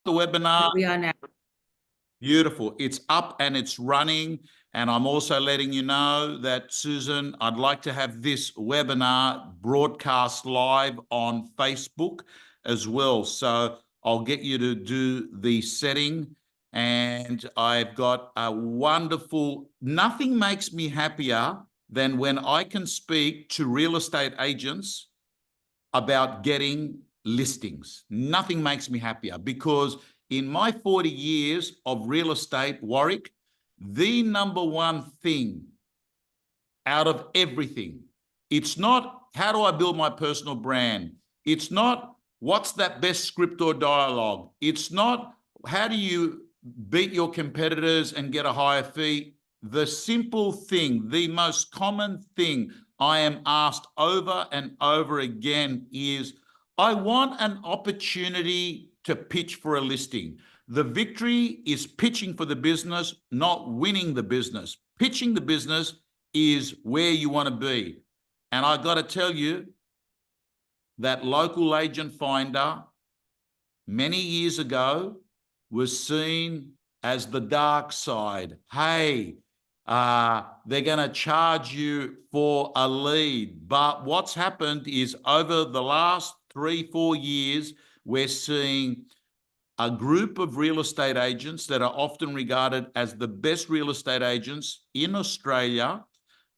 the webinar? We are now. Beautiful. It's up and it's running. And I'm also letting you know that, Susan, I'd like to have this webinar broadcast live on Facebook as well. So I'll get you to do the setting. And I've got a wonderful, nothing makes me happier than when I can speak to real estate agents about getting listings. Nothing makes me happier, because in my 40 years of real estate, Warwick, the number one thing out of everything, it's not how do I build my personal brand? It's not what's that best script or dialogue? It's not how do you beat your competitors and get a higher fee? The simple thing, the most common thing I am asked over and over again is, I want an opportunity to pitch for a listing. The victory is pitching for the business, not winning the business. Pitching the business is where you want to be. And I got to tell you that Local Agent Finder many years ago was seen as the dark side. Hey, they're going to charge you for a lead. But what's happened is over the last 3-4 years, we're seeing a group of real estate agents that are often regarded as the best real estate agents in Australia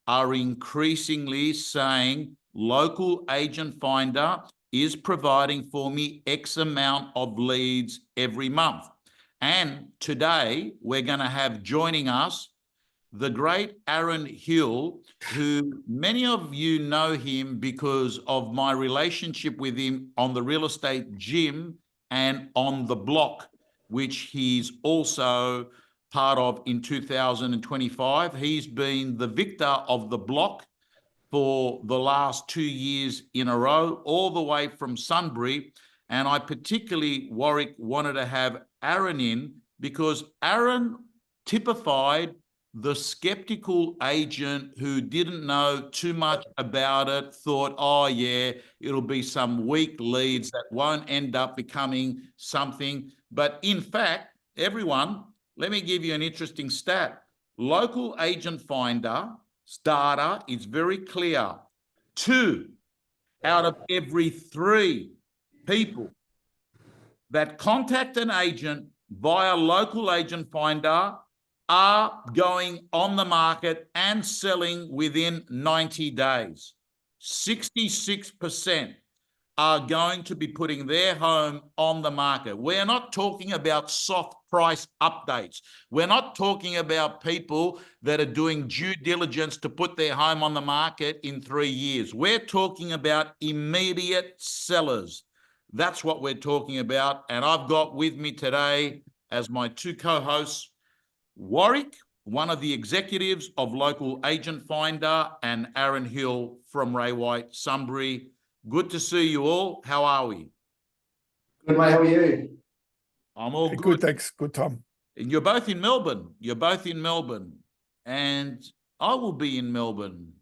are increasingly saying Local Agent Finder is providing for me X amount of leads every month. And today we're going to have joining us the great Aaron Hill, who many of you know him because of my relationship with him on the Real Estate Gym and on the Block, which he's also part of in 2025. He's been the victor of the Block for the last 2 years in a row, all the way from Sunbury. And I particularly, Warwick, wanted to have Aaron in because Aaron typified the skeptical agent who didn't know too much about it, thought, oh yeah, it'll be some weak leads that won't end up becoming something. But in fact, everyone, let me give you an interesting stat. Local Agent Finder data is very clear. 2 out of every 3 people that contact an agent via Local Agent Finder are going on the market and selling within 90 days. 66% are going to be putting their home on the market. We're not talking about soft price updates. We're not talking about people that are doing due diligence to put their home on the market in 3 years. We're talking about immediate sellers. That's what we're talking about. And I've got with me today as my 2 co-hosts, Warwick, one of the executives of Local Agent Finder, and Aaron Hill from Ray White, Sunbury. Good to see you all. How are we? Good, mate. How are you? I'm all Hey, good. good, thanks. Good, Tom. And you're both in Melbourne. You're both in Melbourne. And I will be in Melbourne.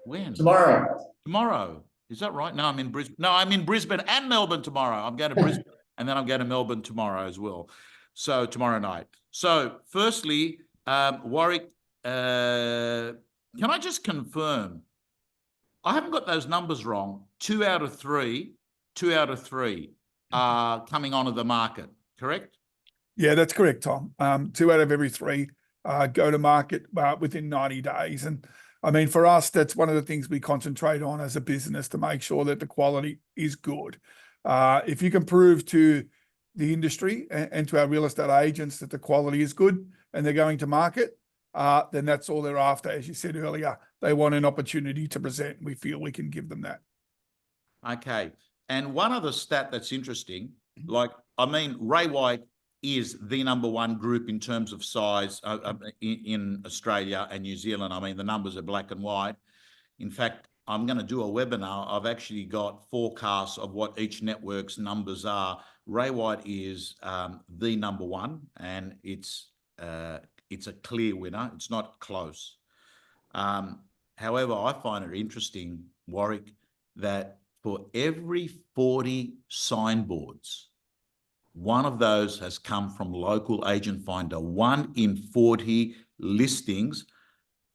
When? Tomorrow. Tomorrow. Is that right? No, I'm in Brisbane. No, I'm in Brisbane and Melbourne tomorrow. I'm going to Brisbane and then I'm going to Melbourne tomorrow as well. So tomorrow night. So firstly, Warwick, can I just confirm? I haven't got those numbers wrong. 2 out of 3 are coming onto the market, correct? Yeah, that's correct, Tom. 2 out of every 3 go to market within 90 days. And I mean, for us, that's one of the things we concentrate on as a business to make sure that the quality is good. If you can prove to the industry and to our real estate agents that the quality is good and they're going to market, then that's all they're after. As you said earlier, they want an opportunity to present. We feel we can give them that. Okay. And one other stat that's interesting, like, I mean, Ray White is the #1 group in terms of size in Australia and New Zealand. I mean, the numbers are black and white. In fact, I'm going to do a webinar. I've actually got forecasts of what each network's numbers are. Ray White is the #1, and it's a clear winner. It's not close. However, I find it interesting, Warwick, that for every 40 signboards one of those has come from Local Agent Finder. 1 in 40 listings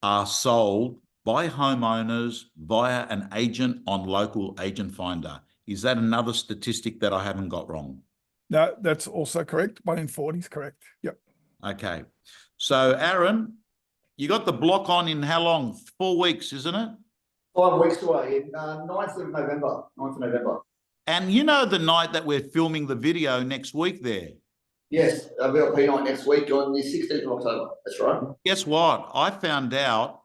are sold by homeowners via an agent on Local Agent Finder. Is that another statistic that I haven't got wrong? No, that's also correct. 1 in 40 is correct. Yep. Okay. So, Aaron, you got the block on in how long? 4 weeks, isn't it? 5 weeks away, in 9th of November. 9th of November. And you know the night that we're filming the video next week there? Yes, VLP night next week on the 16th of October. That's right. Guess what? I found out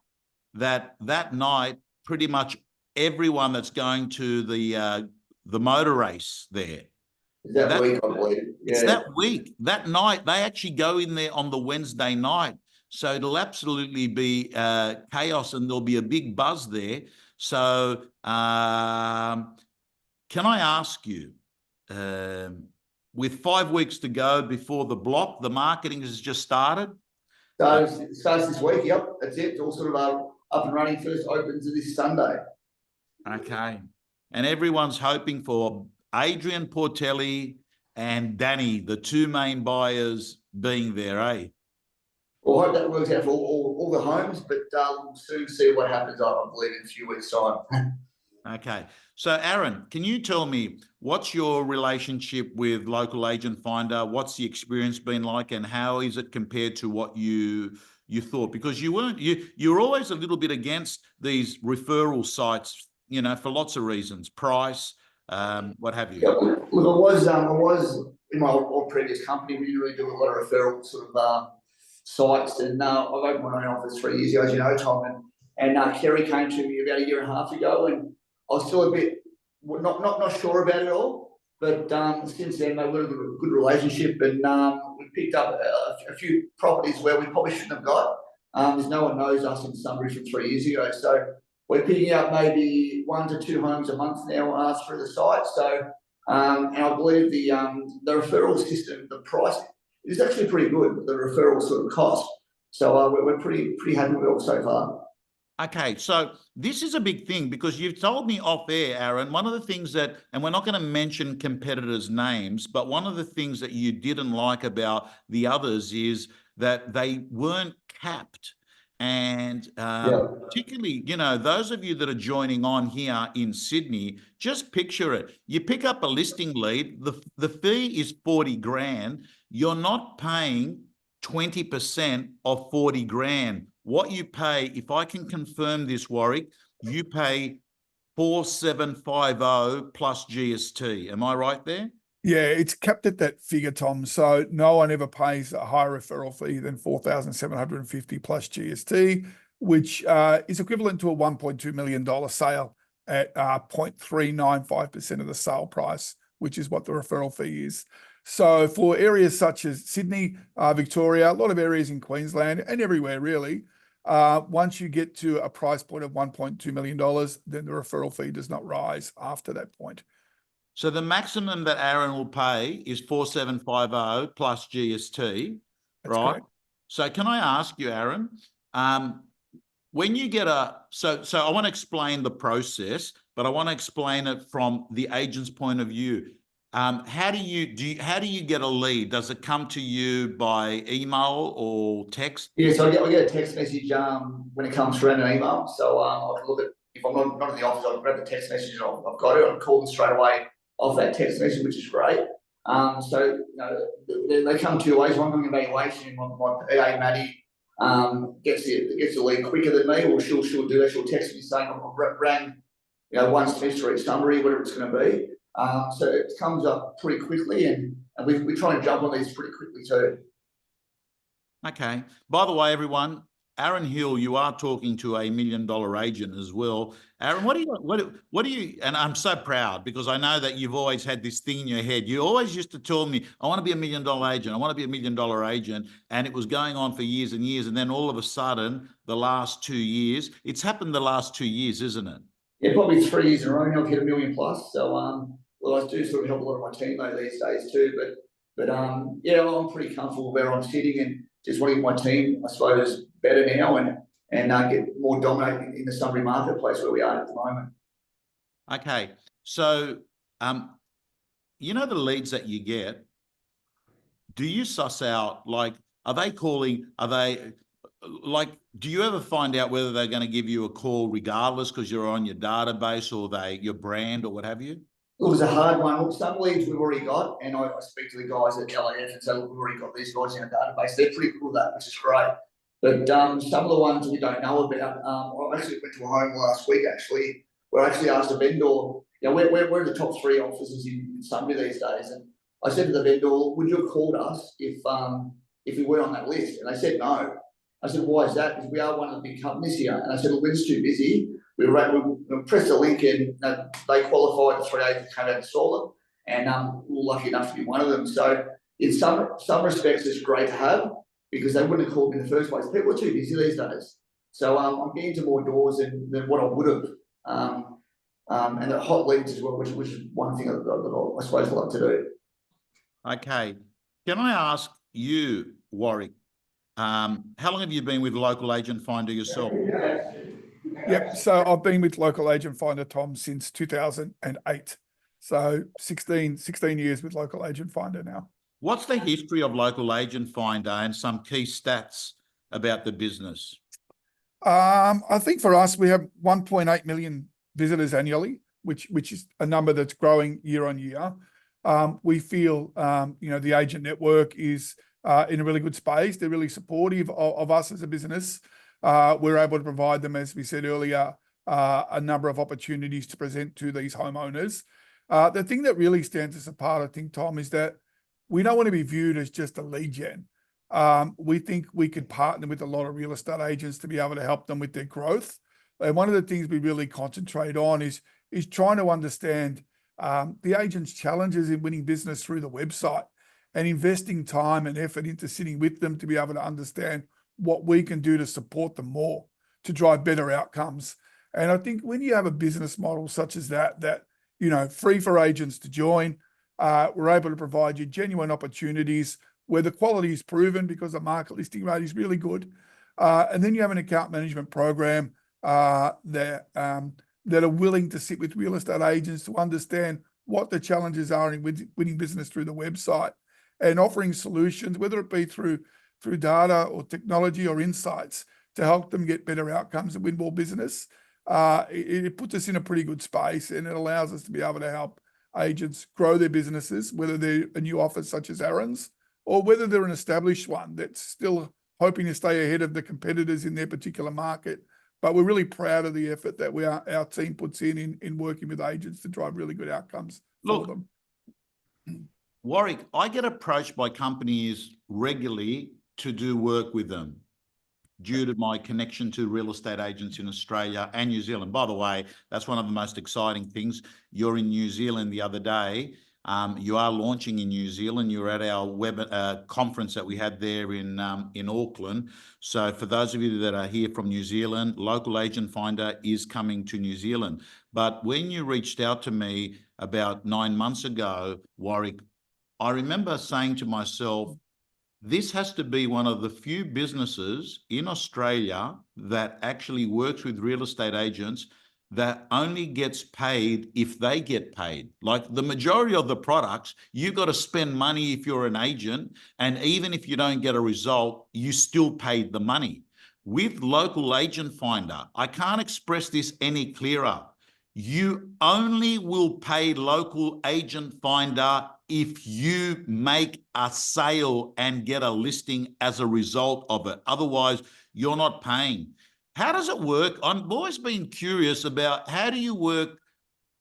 that night, pretty much everyone that's going to the motor race there. Is that week, I believe. Yeah. It's that week, that night. They actually go in there on the Wednesday night. So it'll absolutely be chaos and there'll be a big buzz there. So can I ask you, with 5 weeks to go before the block, the marketing has just started? So it starts this week, yep. That's it. It's all sort of up and running. First opens this Sunday. Okay. And everyone's hoping for Adrian Portelli and Danny, the 2 main buyers, being there, eh? Well, I hope that works out for all the homes, but we'll soon see what happens, I believe, in a few weeks' time. Okay. So, Aaron, can you tell me what's your relationship with Local Agent Finder? What's the experience been like, and how is it compared to what you thought? Because you were always a little bit against these referral sites, you know, for lots of reasons, price, what have you. Yeah, look, I was in my old previous company. We didn't really do a lot of referral sort of sites, and I've opened my own office 3 years ago, as you know, Tom, and Kerry came to me about 1.5 years ago, and I was still a bit not sure about it all, but since then they've got a good relationship, and we picked up a few properties where we probably shouldn't have got. There's no one knows us in Sunbury from 3 years ago, so we're picking up maybe 1 to 2 homes a month now through the site. So and I believe the referral system, the price is actually pretty good. The referral sort of cost. So we're pretty happy with it all so far. Okay, so this is a big thing because you've told me off air, Aaron, one of the things that, and we're not going to mention competitors' names, but one of the things that you didn't like about the others is that they weren't capped. And particularly, you know, those of you that are joining on here in Sydney, just picture it. You pick up a listing lead, the fee is 40 grand. You're not paying 20% of 40 grand. What you pay, if I can confirm this, Warwick, you pay 4,750 plus GST. Am I right there? Yeah, it's capped at that figure, Tom. So no one ever pays a higher referral fee than 4,750 plus GST, which is equivalent to a $1.2 million sale at 0.395% of the sale price, which is what the referral fee is. So for areas such as Sydney, Victoria, a lot of areas in Queensland and everywhere really, once you get to a price point of $1.2 million, then the referral fee does not rise after that point. So the maximum that Aaron will pay is 4,750 plus GST, That's right? correct. So can I ask you, Aaron, when you get so I want to explain the process, but I want to explain it from the agent's point of view. How do you get a lead? Does it come to you by email or text? Yeah, so I get a text message when it comes through in an email. So I can look at, if I'm not in the office, I'll grab the text message and I've got it. I'll call them straight away off that text message, which is great. So you know, they come 2 ways. One doing evaluation, my PA Maddie gets the lead quicker than me, or she'll do that. She'll text me saying I've rang, you know, 1 Smith or Sunbury, whatever it's going to be. So it comes up pretty quickly, and we try and jump on these pretty quickly too. Okay. By the way, everyone, Aaron Hill, you are talking to $1 million agent as well. Aaron, what do you, and I'm so proud because I know that you've always had this thing in your head. You always used to tell me, I want to be $1 million agent. I want to be $1 million agent. And it was going on for years and years. And then all of a sudden, the last 2 years, it's happened the last 2 years, isn't it? Yeah, probably 3 years in a row now, I've hit $1 million plus. So, well, I do sort of help a lot of my team though these days too. But yeah, I'm pretty comfortable where I'm sitting and just wanting my team, I suppose, better now and get more dominant in the Sunbury marketplace where we are at the moment. Okay, so you know the leads that you get, do you suss out, like, are they calling, do you ever find out whether they're going to give you a call regardless because you're on your database or your brand or what have you? It was a hard one. Look, some leads we've already got, and I speak to the guys at LAF and say, look, we've already got these guys in our database. They're pretty cool with that, which is great. But some of the ones we don't know about, I actually went to a home last week, actually, where I actually asked a vendor, we're in the top 3 offices in Sunbury these days. And I said to the vendor, would you have called us if we weren't on that list? And they said no. I said, why is that? Because we are one of the big companies here. And I said, look, we're just too busy. We pressed the link and they qualified the 3 agents came out and installed it. And we were lucky enough to be one of them. So in some respects, it's great to have because they wouldn't have called me in the first place. People are too busy these days. So I'm getting to more doors than what I would have. And the hot leads as well, which is one thing that I suppose I love to do. Okay. Can I ask you, Warwick, how long have you been with Local Agent Finder yourself? Yep. So I've been with Local Agent Finder, Tom, since 2008. So 16 years with Local Agent Finder now. What's the history of Local Agent Finder and some key stats about the business? I think for us, we have 1.8 million visitors annually, which is a number that's growing year on year. We feel, the agent network is in a really good space. They're really supportive of us as a business. We're able to provide them, as we said earlier, a number of opportunities to present to these homeowners. The thing that really stands us apart, I think, Tom, is that we don't want to be viewed as just a lead gen. We think we could partner with a lot of real estate agents to be able to help them with their growth. And one of the things we really concentrate on is trying to understand the agent's challenges in winning business through the website and investing time and effort into sitting with them to be able to understand what we can do to support them more, to drive better outcomes. And I think when you have a business model such as that, free for agents to join, we're able to provide you genuine opportunities where the quality is proven because the market listing rate is really good. And then you have an account management program that are willing to sit with real estate agents to understand what the challenges are in winning business through the website and offering solutions, whether it be through data or technology or insights, to help them get better outcomes and win more business. It puts us in a pretty good space, and it allows us to be able to help agents grow their businesses, whether they're a new office such as Aaron's or whether they're an established one that's still hoping to stay ahead of the competitors in their particular market. But we're really proud of the effort that our team puts in working with agents to drive really good outcomes for them. Warwick, I get approached by companies regularly to do work with them due to my connection to real estate agents in Australia and New Zealand. By the way, that's one of the most exciting things. You're in New Zealand the other day. You are launching in New Zealand. You're at our conference that we had there in Auckland. So for those of you that are here from New Zealand, Local Agent Finder is coming to New Zealand. But when you reached out to me about 9 months ago, Warwick, I remember saying to myself, this has to be one of the few businesses in Australia that actually works with real estate agents that only gets paid if they get paid. Like the majority of the products, you've got to spend money if you're an agent, and even if you don't get a result, you still paid the money. With Local Agent Finder, I can't express this any clearer. You only will pay Local Agent Finder if you make a sale and get a listing as a result of it. Otherwise, you're not paying. How does it work? I've always been curious about how do you work,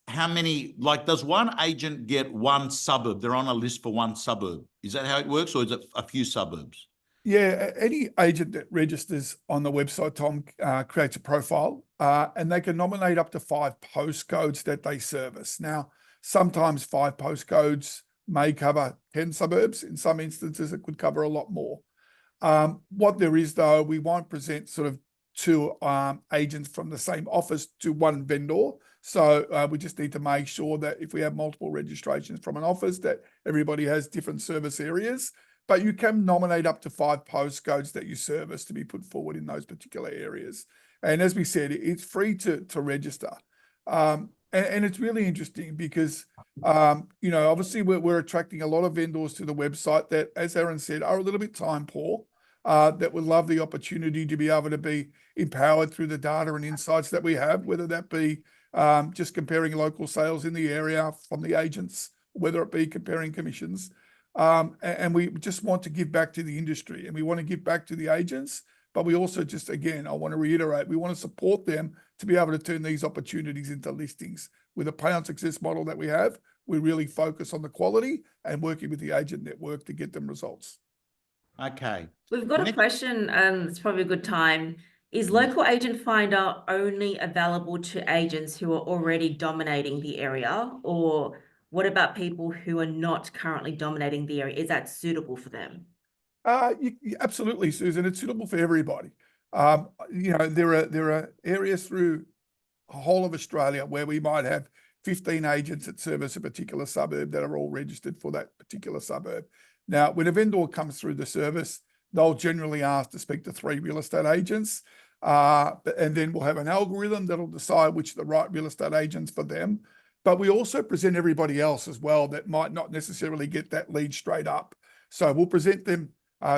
how many, like does one agent get one suburb? They're on a list for one suburb. Is that how it works, or is it a few suburbs? Yeah, any agent that registers on the website, Tom, creates a profile and they can nominate up to 5 postcodes that they service. Now, sometimes 5 postcodes may cover 10 suburbs. In some instances, it could cover a lot more. What there is, though, we won't present sort of 2 agents from the same office to one vendor. So we just need to make sure that if we have multiple registrations from an office, that everybody has different service areas. But you can nominate up to 5 postcodes that you service to be put forward in those particular areas. And as we said, it's free to register. And it's really interesting because, you know, obviously we're attracting a lot of vendors to the website that, as Aaron said, are a little bit time poor, that would love the opportunity to be able to be empowered through the data and insights that we have, whether that be just comparing local sales in the area from the agents, whether it be comparing commissions. And we just want to give back to the industry, and we want to give back to the agents. But we also just, again, I want to reiterate, we want to support them to be able to turn these opportunities into listings. With a pay on success model that we have, we really focus on the quality and working with the agent network to get them results. Okay. We've got a question, it's probably a good time. Is Local Agent Finder only available to agents who are already dominating the area? Or what about people who are not currently dominating the area? Is that suitable for them? Absolutely, Susan. It's suitable for everybody. You know, there are areas through the whole of Australia where we might have 15 agents that service a particular suburb that are all registered for that particular suburb. Now, when a vendor comes through the service, they'll generally ask to speak to 3 real estate agents, and then we'll have an algorithm that'll decide which are the right real estate agents for them. But we also present everybody else as well that might not necessarily get that lead straight up. So we'll present them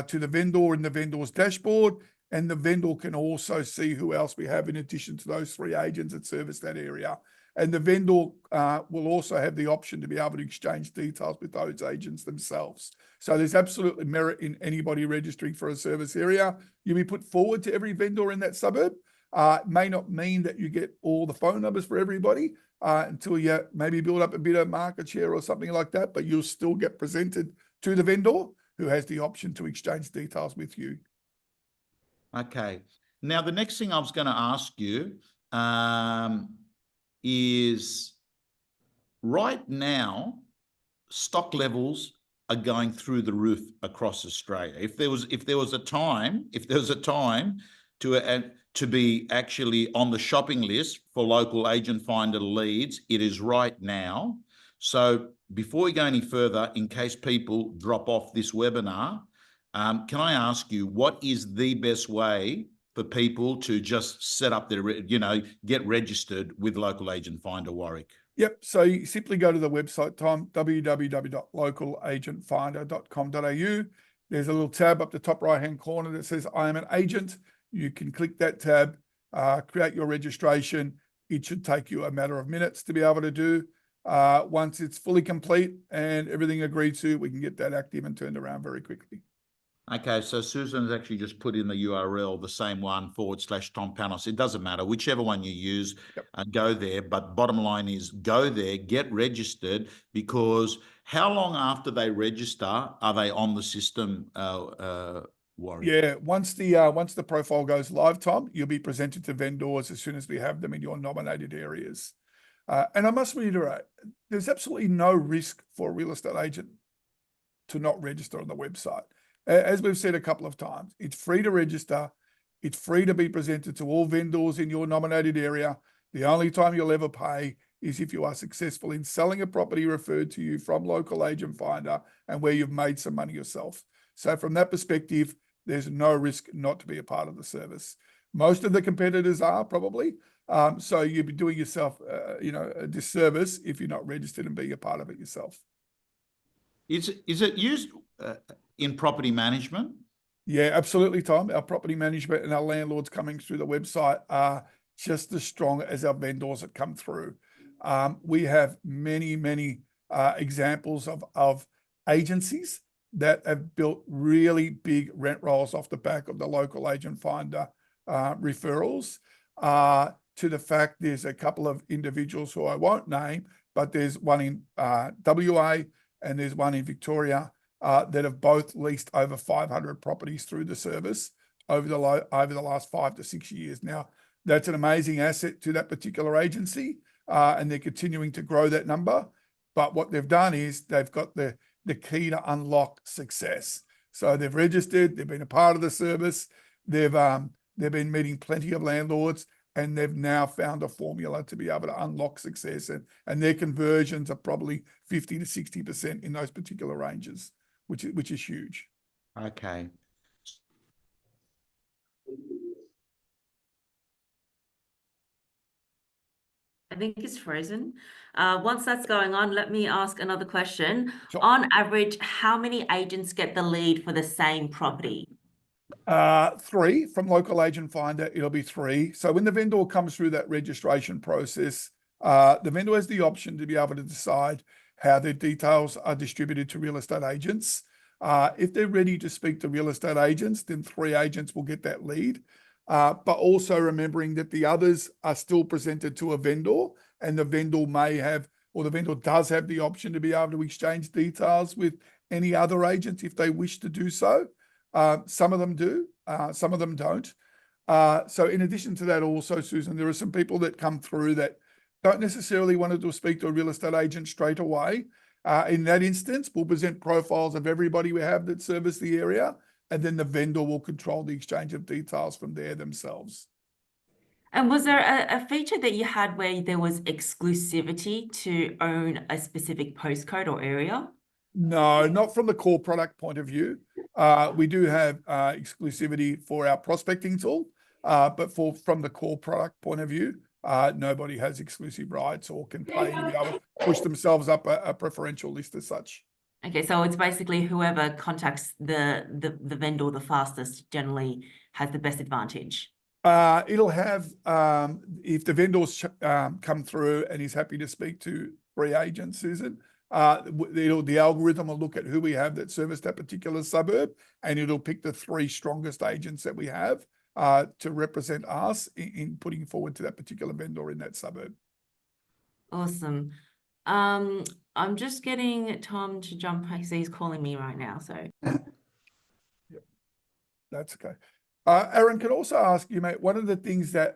to the vendor in the vendor's dashboard, and the vendor can also see who else we have in addition to those 3 agents that service that area. And the vendor will also have the option to be able to exchange details with those agents themselves. So there's absolutely merit in anybody registering for a service area. You'll be put forward to every vendor in that suburb. It may not mean that you get all the phone numbers for everybody until you maybe build up a bit of market share or something like that, but you'll still get presented to the vendor who has the option to exchange details with you. Okay. Now, the next thing I was going to ask you is, right now, stock levels are going through the roof across Australia. If there was a time to be actually on the shopping list for Local Agent Finder leads, it is right now. So before we go any further, in case people drop off this webinar, can I ask you, what is the best way for people to just set up their, get registered with Local Agent Finder Warwick? Yep. So you simply go to the website, Tom, www.localagentfinder.com.au. There's a little tab up the top right-hand corner that says, I am an agent. You can click that tab, create your registration. It should take you a matter of minutes to be able to do. Once it's fully complete and everything agreed to, we can get that active and turned around very quickly. Okay, so Susan's actually just put in the URL, the same one, /Tom Panos. It doesn't matter, whichever one you use, go there. But bottom line is, go there, get registered, because how long after they register are they on the system, Warwick? Yeah, once the profile goes live, Tom, you'll be presented to vendors as soon as we have them in your nominated areas. And I must reiterate, there's absolutely no risk for a real estate agent to not register on the website. As we've said a couple of times, it's free to register. It's free to be presented to all vendors in your nominated area. The only time you'll ever pay is if you are successful in selling a property referred to you from Local Agent Finder and where you've made some money yourself. So from that perspective, there's no risk not to be a part of the service. Most of the competitors are probably. So you'd be doing yourself, a disservice if you're not registered and being a part of it yourself. Is it used in property management? Yeah, absolutely, Tom. Our property management and our landlords coming through the website are just as strong as our vendors that come through. We have many examples of agencies that have built really big rent rolls off the back of the Local Agent Finder referrals. To the fact there's a couple of individuals who I won't name, but there's one in WA and there's one in Victoria that have both leased over 500 properties through the service over the last 5 to 6 years. Now, that's an amazing asset to that particular agency, and they're continuing to grow that number. But what they've done is they've got the key to unlock success. So they've registered, they've been a part of the service, they've been meeting plenty of landlords, and they've now found a formula to be able to unlock success. And their conversions are probably 50 to 60% in those particular ranges, which is huge. Okay. I think it's frozen. Once that's going on, let me ask another question. Sure. On average, how many agents get the lead for the same property? 3 from LocalAgentFinder, it'll be 3. So when the vendor comes through that registration process, the vendor has the option to be able to decide how their details are distributed to real estate agents. If they're ready to speak to real estate agents, then 3 agents will get that lead. But also remembering that the others are still presented to a vendor, and the vendor may have, or the vendor does have the option to be able to exchange details with any other agents if they wish to do so. Some of them do, some of them don't. So in addition to that also, Susan, there are some people that come through that don't necessarily want to speak to a real estate agent straight away. In that instance, we'll present profiles of everybody we have that service the area, and then the vendor will control the exchange of details from there themselves. And was there a feature that you had where there was exclusivity to own a specific postcode or area? No, not from the core product point of view. We do have exclusivity for our prospecting tool, but from the core product point of view, nobody has exclusive rights or can pay to be able to push themselves up a preferential list as such. Okay, so it's basically whoever contacts the vendor the fastest generally has the best advantage. It'll have, if the vendor's come through and he's happy to speak to 3 agents, Susan, the algorithm will look at who we have that service that particular suburb, and it'll pick the 3 strongest agents that we have to represent us in putting forward to that particular vendor in that suburb. Awesome. I'm just getting Tom to jump. He's calling me right now, so. Yep. That's okay. Aaron, can also ask you, mate, one of the things that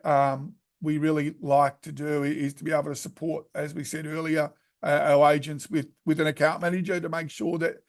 we really like to do is to be able to support, as we said earlier, our agents with an account manager to make sure that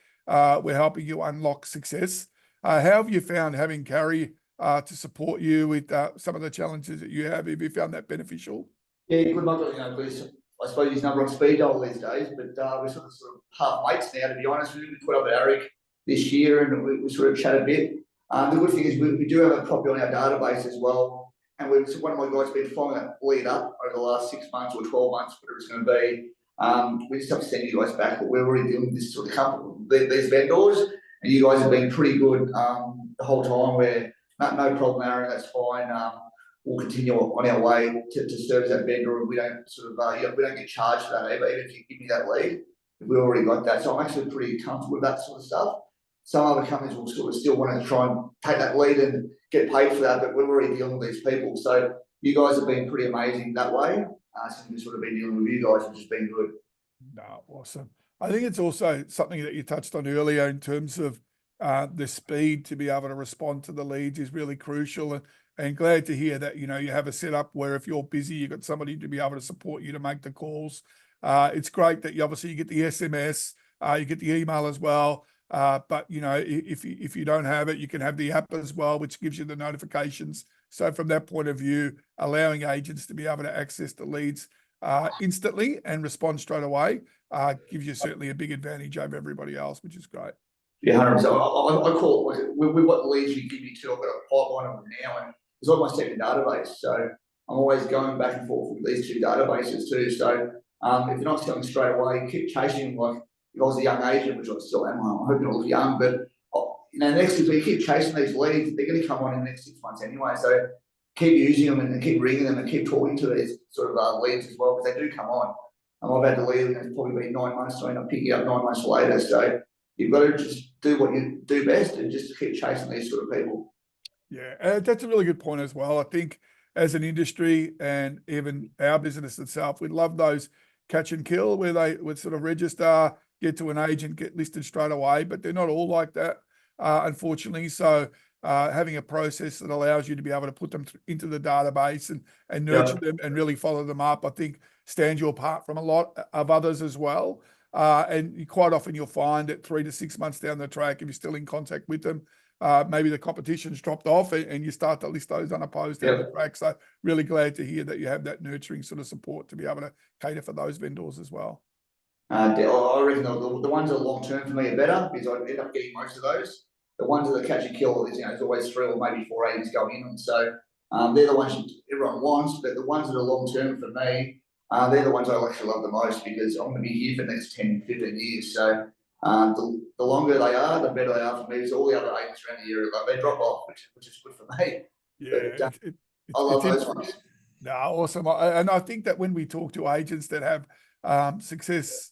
we're helping you unlock success. How have you found having Carrie to support you with some of the challenges that you have? Have you found that beneficial? Yeah, good luck. Because I suppose his number on speed dial these days, but we're sort of half mates now, to be honest. We put up with Eric this year, and we sort of chat a bit. The good thing is we do have a property on our database as well, and one of my guys has been following that lead up over the last 6 months or 12 months, whatever it's going to be. We just have to send you guys back, but we're already dealing with this sort of company, these vendors, and you guys have been pretty good the whole time. Where no problem, Aaron. That's fine. We'll continue on our way to service that vendor, and we don't sort of we don't get charged for that either. Even if you give me that lead, we already got that. So I'm actually pretty comfortable with that sort of stuff. Some other companies will sort of still want to try and take that lead and get paid for that, but we're already dealing with these people. So you guys have been pretty amazing that way. Since we've sort of been dealing with you guys, which has been good. No, awesome. I think it's also something that you touched on earlier in terms of the speed to be able to respond to the leads is really crucial. And glad to hear that, you have a setup where if you're busy, you've got somebody to be able to support you to make the calls. It's great that you get the SMS, you get the email as well. But if you don't have it, you can have the app as well, which gives you the notifications. So from that point of view, allowing agents to be able to access the leads instantly and respond straight away gives you certainly a big advantage over everybody else, which is great. Yeah, 100%. I call it, we've got the leads you give me too. I've got a pipeline of them now, and it's like my second database. So I'm always going back and forth with these 2 databases too. So if you're not selling straight away, keep chasing. Like if I was a young agent, which I still am, I'm hoping I look young, but next if we keep chasing these leads, they're going to come on in the next 6 months anyway. So keep using them and keep ringing them and keep talking to these sort of leads as well, because they do come on. I've had to leave, and it's probably been 9 months, so I end up picking up 9 months later. So you've got to just do what you do best and just keep chasing these sort of people. Yeah, that's a really good point as well. I think as an industry and even our business itself, we love those catch and kill where they would sort of register, get to an agent, get listed straight away, but they're not all like that, unfortunately. So having a process that allows you to be able to put them into the database and nurture them and really follow them up, I think stands you apart from a lot of others as well. And quite often you'll find that 3 to 6 months down the track, if you're still in contact with them, maybe the competition's dropped off and you start to list those unopposed down the track. So really glad to hear that you have that nurturing sort of support to be able to cater for those vendors as well. I reckon the ones that are long term for me are better, because I end up getting most of those. The ones that are catch and kill, there's always 3 or maybe 4 agents going in, and so they're the ones everyone wants. But the ones that are long term for me, They're the ones I actually love the most because I'm going to be here for the next 10, 15 years. So the longer they are, the better they are for me. Because all the other agents around the area, like, they drop off, which is good for me. Yeah, But, I love it's those ones. no, awesome. And I think that when we talk to agents that have success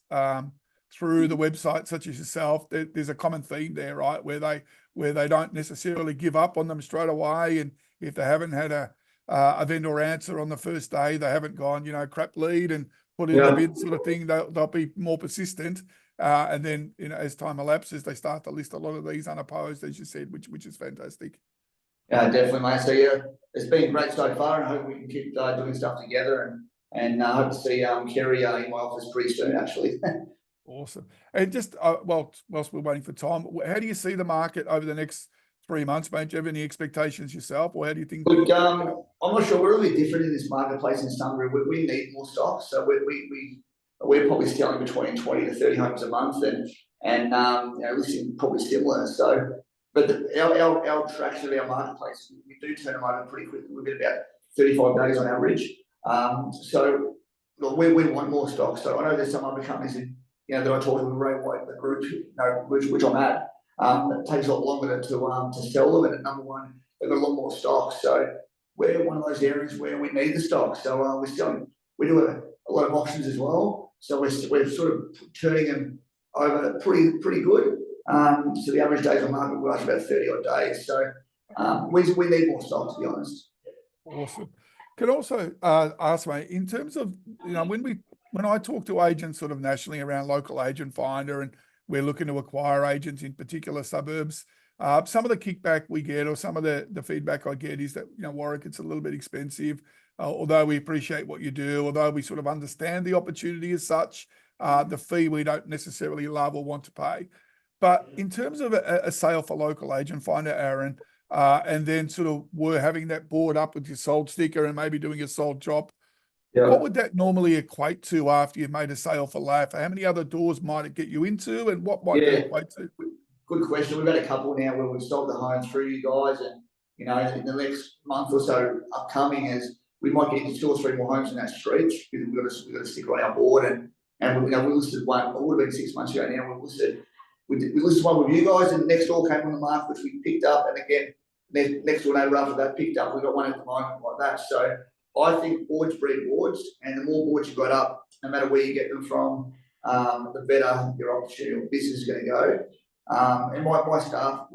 through the website, such as yourself, there's a common theme there, right? Where they don't necessarily give up on them straight away, and if they haven't had a vendor answer on the first day, they haven't gone, crap lead and put in the bid sort of thing. They'll be more persistent, and then as time elapses, they start to list a lot of these unopposed, as you said, which is fantastic. Yeah, definitely, mate. So yeah, it's been great so far, and I hope we can keep doing stuff together. And I hope to see Kerry in my office pretty soon, actually. Awesome. And just whilst we're waiting for Tom, how do you see the market over the next 3 months, mate? Do you have any expectations yourself, or how do you think? Look, I'm not sure. We're really different in this marketplace in Sunbury. We need more stock, so we're probably selling between 20 to 30 homes a month, and listing probably similar. So, but our traction of our marketplace, we do turn them over pretty quickly. We've got about 35 days on average. So look, we want more stock. So I know there's some other companies that I talk to the group, which I'm at. It takes a lot longer to sell them, and number one, they've got a lot more stock. So we're one of those areas where we need the stock. So we do a lot of auctions as well. So we're sort of turning them over pretty good. So the average days on market will last about 30 odd days. So we need more stock, to be honest. Awesome. Can also ask, mate, in terms of when I talk to agents sort of nationally around Local Agent Finder, and we're looking to acquire agents in particular suburbs, some of the kickback we get, or some of the feedback I get, is that Warwick, it's a little bit expensive. Although we appreciate what you do, although we sort of understand the opportunity as such, the fee we don't necessarily love or want to pay. But in terms of a sale for Local Agent Finder, Aaron, and then sort of we're having that board up with your sold sticker and maybe doing a sold drop, what would that normally equate to after you've made a sale for LAF? How many other doors might it get you into, and what might that equate to? Good question. We've had a couple now where we've sold the home through you guys, and in the next month or so upcoming, is we might get 2 or 3 more homes in that street because we've got to stick on our board, and we listed one. It would have been 6 months ago now. We listed one with you guys, and next door came on the market, which we picked up, and again next door neighbour after that picked up. We've got one at the moment like that. So I think boards breed boards, and the more boards you've got up, no matter where you get them from, the better your opportunity or business is going to go. And my staff,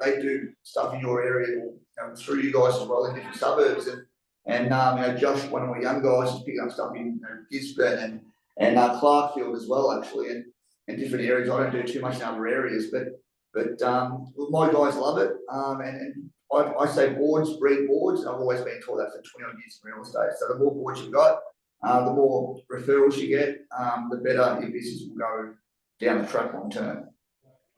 they do stuff in your area through you guys as well in different suburbs, and Josh, one of my young guys, is picking up stuff in Gisborne and Clarkfield as well, actually, and different areas. I don't do too much in other areas, but my guys love it. And I say boards breed boards. I've always been taught that for 20 odd years in real estate. So the more boards you've got, the more referrals you get, the better your business will go down the track long term.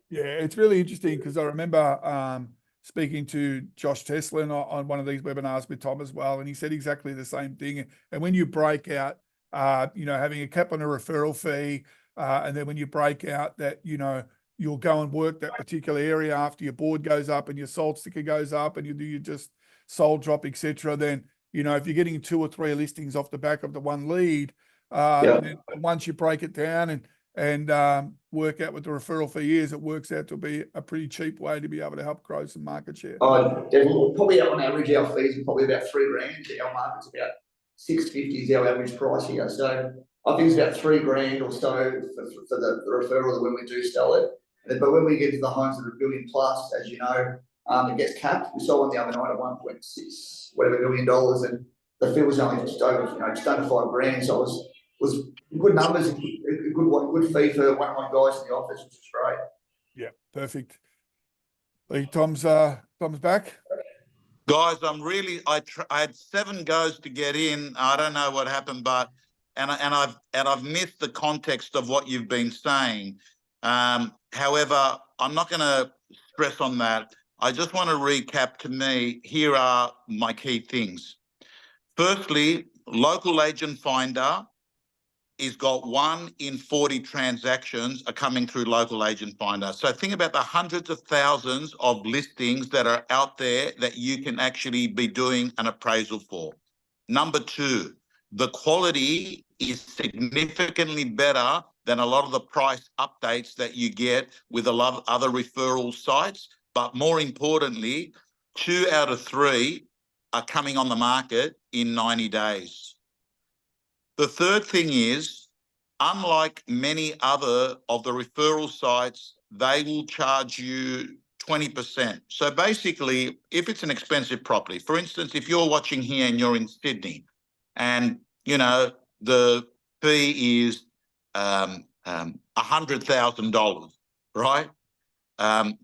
Yeah, it's really interesting because I remember speaking to Josh Teslin on one of these webinars with Tom as well, and he said exactly the same thing. And when you break out, having a cap on a referral fee, and then when you break out that, you'll go and work that particular area after your board goes up and your sold sticker goes up, and you do your just sold drop, etc. Then, if you're getting 2 or 3 listings off the back of the one lead, and then once you break it down and work out what the referral fee is, it works out to be a pretty cheap way to be able to help grow some market share. Oh, definitely. Probably on average, our fees are probably about $3,000. Our market's about $650 is our average price here. So I think it's about $3,000 or so for the referral when we do sell it. But when we get to the homes that are $1 billion plus, as you know, it gets capped. We sold one the other night at $1.6 million, and the fee was only just over $5,000. So it was good numbers, a good fee for one of my guys in the office, which is great. Yeah, perfect. Tom's back. Guys, I had 7 goes to get in. I don't know what happened, but I've missed the context of what you've been saying. However, I'm not going to stress on that. I just want to recap. To me, here are my key things. Firstly, Local Agent Finder is got 1 in 40 transactions are coming through Local Agent Finder. So think about the hundreds of thousands of listings that are out there that you can actually be doing an appraisal for. Number 2, the quality is significantly better than a lot of the price updates that you get with a lot of other referral sites. But more importantly, 2 out of 3 are coming on the market in 90 days. The third thing is, unlike many other of the referral sites, they will charge you 20%. So basically, if it's an expensive property, for instance, if you're watching here and you're in Sydney, and you know the fee is $100,000, right?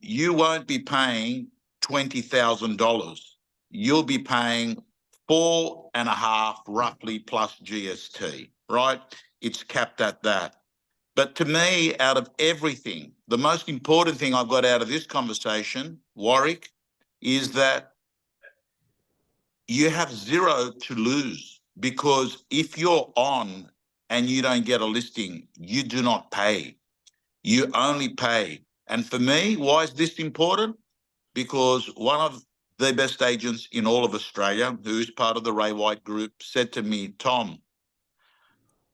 You won't be paying $20,000. You'll be paying 4.5 roughly plus GST, right? It's capped at that. But to me, out of everything, the most important thing I've got out of this conversation, Warwick, is that you have zero to lose, because if you're on and you don't get a listing, you do not pay. You only pay. And for me, why is this important? Because one of the best agents in all of Australia, who's part of the Ray White Group, said to me, Tom,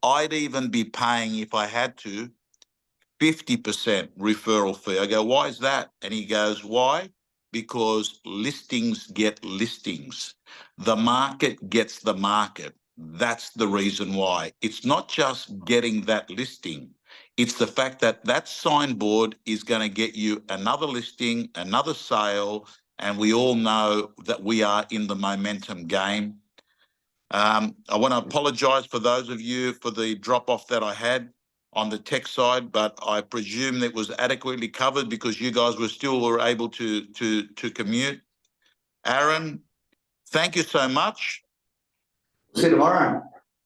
I'd even be paying, if I had to, 50% referral fee. I go, why is that? And he goes, why? Because listings get listings. The market gets the market. That's the reason why. It's not just getting that listing. It's the fact that that signboard is going to get you another listing, another sale, and we all know that we are in the momentum game. I want to apologise for those of you for the drop-off that I had on the tech side, but I presume that was adequately covered because you guys were able to commute. Aaron, thank you so much. See you tomorrow.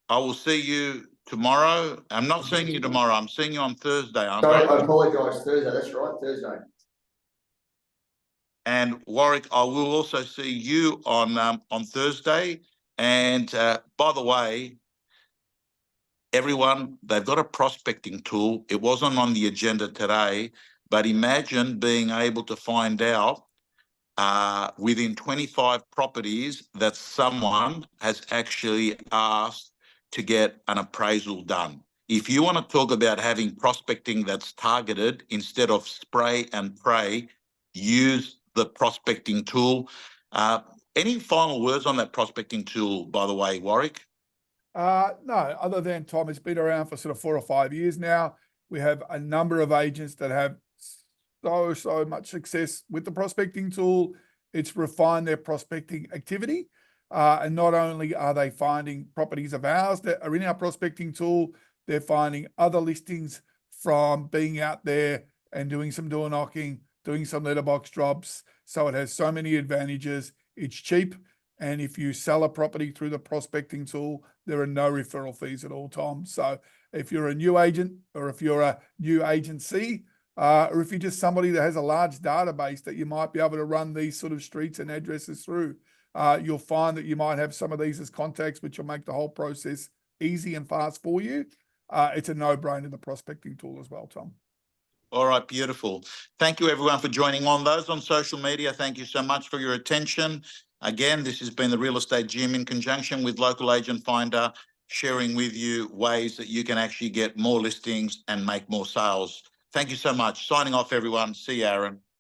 I will see you tomorrow. I'm not seeing you tomorrow. I'm seeing you on Thursday, aren't Sorry, I? I apologise. Thursday. That's right, Thursday. And Warwick, I will also see you on Thursday. And by the way, everyone, they've got a prospecting tool. It wasn't on the agenda today, but imagine being able to find out within 25 properties that someone has actually asked to get an appraisal done. If you want to talk about having prospecting that's targeted instead of spray and pray, use the prospecting tool. Any final words on that prospecting tool, by the way, Warwick? No, other than Tom, it's been around for sort of 4 or 5 years now. We have a number of agents that have so much success with the prospecting tool. It's refined their prospecting activity. And not only are they finding properties of ours that are in our prospecting tool, they're finding other listings from being out there and doing some door knocking, doing some letterbox drops. So it has so many advantages. It's cheap. And if you sell a property through the prospecting tool, there are no referral fees at all, Tom. So if you're a new agent, or if you're a new agency, or if you're just somebody that has a large database that you might be able to run these sort of streets and addresses through, you'll find that you might have some of these as contacts, which will make the whole process easy and fast for you. It's a no-brainer, the prospecting tool as well, Tom. All right, beautiful. Thank you, everyone, for joining on. Those on social media, thank you so much for your attention. Again, this has been the Real Estate Gym in conjunction with Local Agent Finder, sharing with you ways that you can actually get more listings and make more sales. Thank you so much. Signing off, everyone. See you, Aaron.